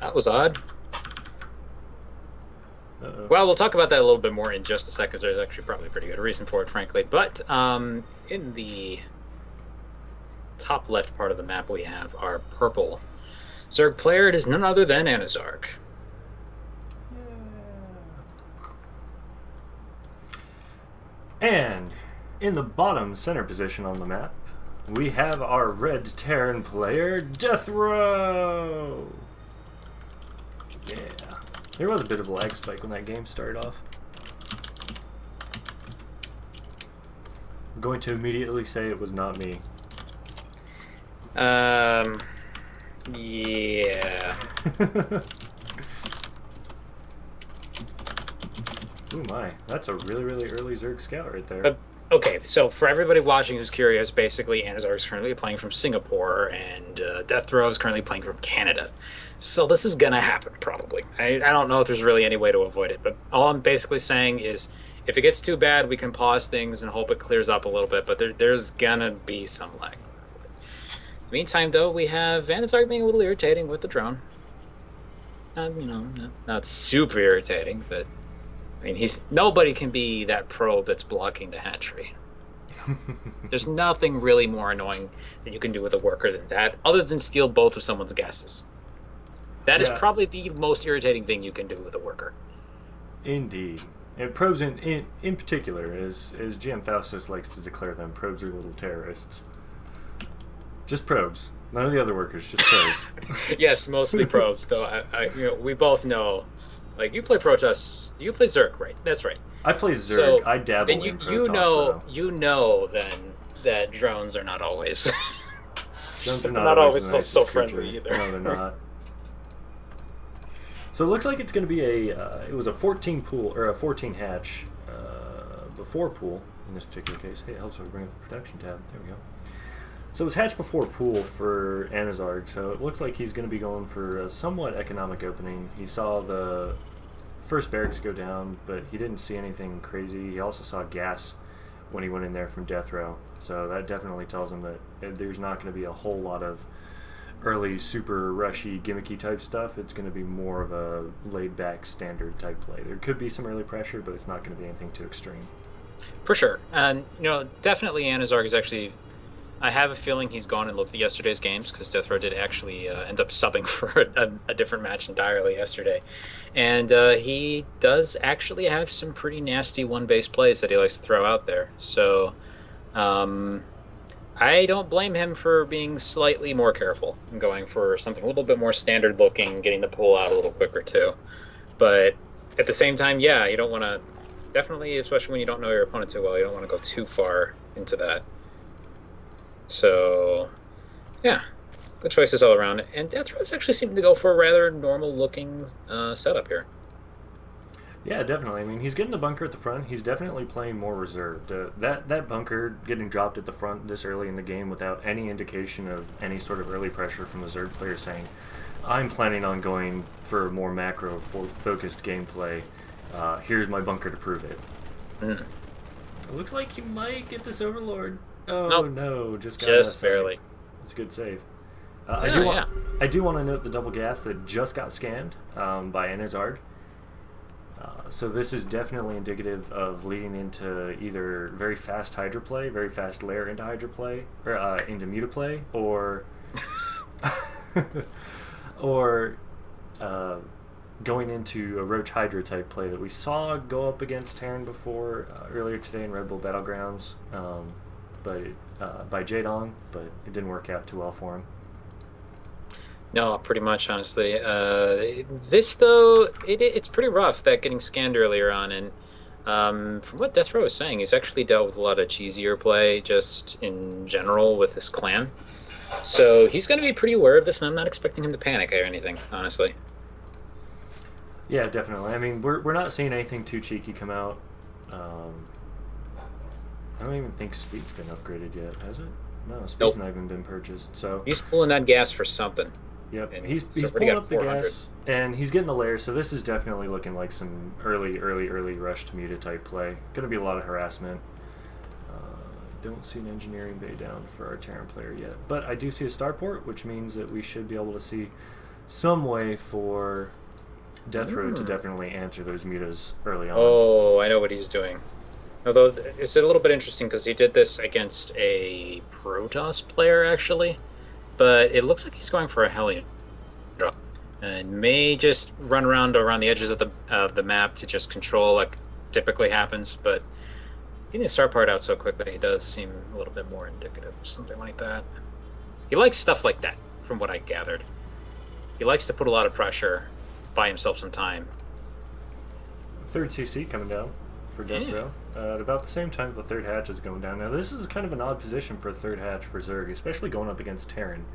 That was odd. Uh-oh. Well, we'll talk about that a little bit more in just a sec, because there's actually probably a pretty good reason for it, frankly. But in the top left part of the map, we have our purple Zerg player. It is none other than Anuzarg. And in the bottom center position on the map, we have our red Terran player, DeathRoW! Yeah. There was a bit of a lag spike when that game started off. I'm going to immediately say it was not me. Um, yeah. Ooh my, that's a really, really early Zerg scout right there. But okay, so for everybody watching who's curious, basically Anuzarg is currently playing from Singapore, and DeathRoW is currently playing from Canada. So this is gonna happen probably. I don't know if there's really any way to avoid it, but all I'm basically saying is if it gets too bad, we can pause things and hope it clears up a little bit. But there's gonna be some lag. Meantime, though, we have Anuzarg being a little irritating with the drone. Not super irritating, but I mean, he's nobody can be that probe that's blocking the hatchery. There's nothing really more annoying that you can do with a worker than that, other than steal both of someone's gases. That is Yeah, probably the most irritating thing you can do with a worker. indeed. And probes in particular, as GM Faustus likes to declare them, probes are little terrorists. Just probes. None of the other workers, just probes. Yes, mostly probes, though. We both know. Like you play Protoss, you play Zerg, right? That's right. I play Zerg. So I then dabble you in you Protoss, know though. you know then that drones are not always Drones are not not always always the so nicest friendly creature. either. No, they're not. So it looks like it's going to be it was a 14 pool, or a 14 hatch before pool in this particular case. Hey, it helps if we bring up the production tab. There we go. So it was hatch before pool for Anuzarg, so it looks like he's going to be going for a somewhat economic opening. He saw the first barracks go down, but he didn't see anything crazy. He also saw gas when he went in there from DeathRoW, so that definitely tells him that there's not going to be a whole lot of early super rushy gimmicky type stuff. It's going to be more of a laid back standard type play. There could be some early pressure, but it's not going to be anything too extreme. For sure. And definitely Anuzarg is actually I have a feeling he's gone and looked at yesterday's games because DeathRoW did actually end up subbing for a different match entirely yesterday. And he does actually have some pretty nasty one base plays that he likes to throw out there. So um, I don't blame him for being slightly more careful and going for something a little bit more standard looking, getting the pull out a little quicker too. But at the same time, yeah, you don't want to, definitely, especially when you don't know your opponent too well, you don't want to go too far into that. So, yeah, good choices all around. And DeathRows actually seem to go for a rather normal looking setup here. Yeah, definitely. I mean, he's getting the bunker at the front. He's definitely playing more reserved. That bunker getting dropped at the front this early in the game without any indication of any sort of early pressure from the Zerg player saying, "I'm planning on going for more macro focused gameplay. Here's my bunker to prove it." Mm. It looks like he might get this Overlord. Oh Nope, no, just got just outside. barely. It's a good save. Yeah, yeah. I do want to note the double gas that just got scanned by Anuzarg. So this is definitely indicative of leading into either very fast Hydra play, very fast layer into Hydra play, or into Muta play, or or going into a Roach Hydra type play that we saw go up against Terran before earlier today in Red Bull Battlegrounds, but by Jaedong, but it didn't work out too well for him. No, pretty much, honestly. This though, it's pretty rough that getting scanned earlier on, and from what DeathRow was saying, he's actually dealt with a lot of cheesier play just in general with his clan. So he's going to be pretty aware of this, and I'm not expecting him to panic or anything, honestly. Yeah, definitely. I mean, we're not seeing anything too cheeky come out. Um, I don't even think Speed's been upgraded yet, has it? No, Speed's Nope. not even been purchased. So, He's pulling that gas for something, yep, and he's already pulling got up the 400. gas and he's getting the layers. So this is definitely looking like some early rush to Muta type play. Going to be a lot of harassment. Don't see an engineering bay down for our Terran player yet, but I do see a starport, which means that we should be able to see some way for DeathRoW to definitely answer those mutas early on. Oh, I know what he's doing. Although it's a little bit interesting because he did this against a Protoss player actually, but it looks like he's going for a Hellion drop and may just run around the edges of the map to just control like typically happens. But getting the star part out so quickly does seem a little bit more indicative of something like that. He likes stuff like that, from what I gathered. He likes to put a lot of pressure, buy himself some time. Third CC coming down for DeathRoW. At about the same time the third hatch is going down. Now this is kind of an odd position for a third hatch for Zerg, especially going up against Terran.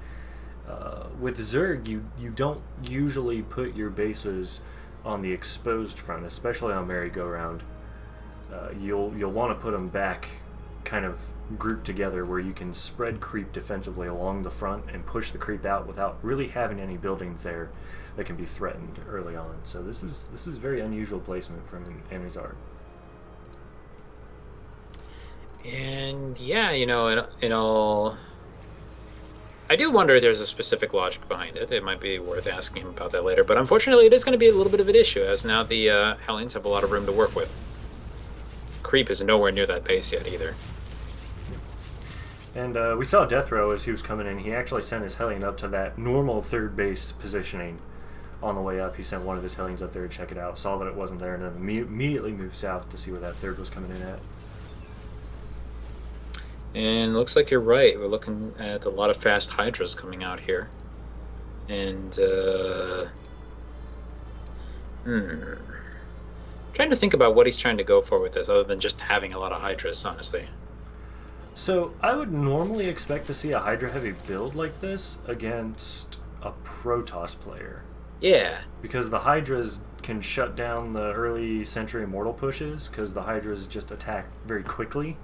With Zerg, you don't usually put your bases on the exposed front, especially on merry-go-round. You'll want to put them back, kind of grouped together, where you can spread creep defensively along the front and push the creep out without really having any buildings there that can be threatened early on. So this is very unusual placement from Anuzarg. And yeah, in all, I do wonder if there's a specific logic behind it. It might be worth asking him about that later. But unfortunately, it is going to be a little bit of an issue, as now the Hellions have a lot of room to work with. Creep is nowhere near that base yet either. And we saw DeathRoW as he was coming in. He actually sent his Hellion up to that normal third base positioning. On the way up, he sent one of his Hellions up there to check it out, saw that it wasn't there, and then immediately moved south to see where that third was coming in at. And looks like you're right. We're looking at a lot of fast Hydras coming out here. And, trying to think about what he's trying to go for with this, other than just having a lot of Hydras, honestly. So, I would normally expect to see a Hydra-heavy build like this against a Protoss player. Yeah. Because the Hydras can shut down the early Century Immortal pushes, because the Hydras just attack very quickly.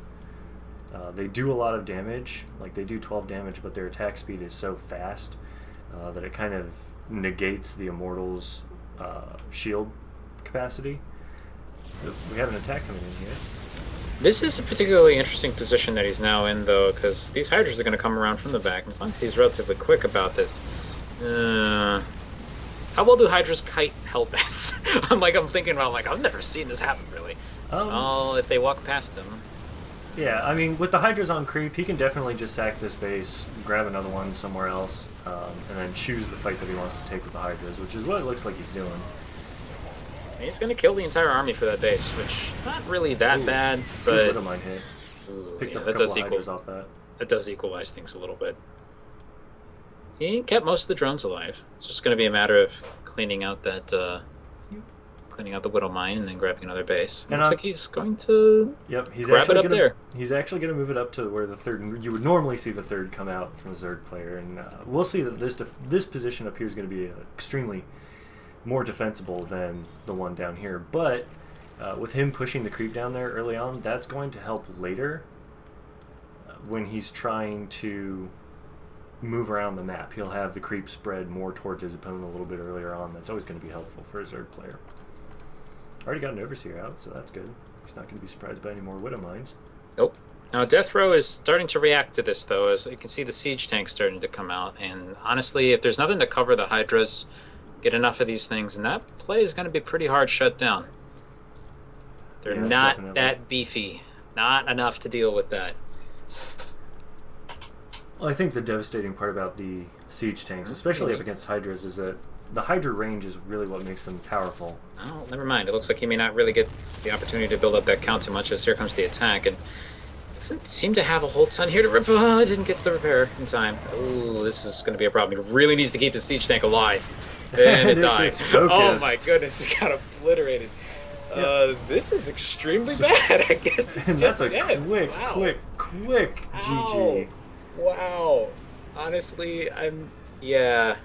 They do a lot of damage, like they do 12 damage, but their attack speed is so fast that it kind of negates the Immortal's shield capacity. We have an attack coming in here. This is a particularly interesting position that he's now in, though, because these Hydras are going to come around from the back, and as long as he's relatively quick about this... how well do Hydras kite Hellbats? I'm thinking about, I've never seen this happen, really. If they walk past him... Yeah, I mean, with the Hydras on creep, he can definitely just sack this base, grab another one somewhere else, and then choose the fight that he wants to take with the Hydras, which is what it looks like he's doing. He's going to kill the entire army for that base, which not really that bad, but... Good Widowmine hit. Picked up a that couple does of Hydras off that. That does equalize things a little bit. He kept most of the drones alive. It's just going to be a matter of cleaning out that... cleaning out the Widowmine and then grabbing another base. It looks like he's going to grab it up there. He's actually going to move it up to where the third... You would normally see the third come out from the Zerg player, and we'll see that this position up here is going to be extremely more defensible than the one down here. But with him pushing the creep down there early on, that's going to help later when he's trying to move around the map. He'll have the creep spread more towards his opponent a little bit earlier on. That's always going to be helpful for a Zerg player. Already got an Overseer out, so that's good. He's not going to be surprised by any more Widowmines. Nope. Now, DeathRoW is starting to react to this, though, as you can see the siege tank starting to come out. And honestly, if there's nothing to cover the Hydras, get enough of these things, and that play is going to be pretty hard shut down. They're not definitely that beefy. Not enough to deal with that. Well, I think the devastating part about the siege tanks, especially up against Hydras, is that the Hydra range is really what makes them powerful. Oh, never mind. It looks like he may not really get the opportunity to build up that count too much, as here comes the attack, and doesn't seem to have a whole ton here to rip. Oh, didn't get to the repair in time. Oh, this is going to be a problem. He really needs to keep the siege tank alive. And it died. Oh my goodness, it got obliterated. This is extremely bad. I guess it's just that's a dead. quick, Wow. quick Wow. GG. Wow. Honestly, yeah.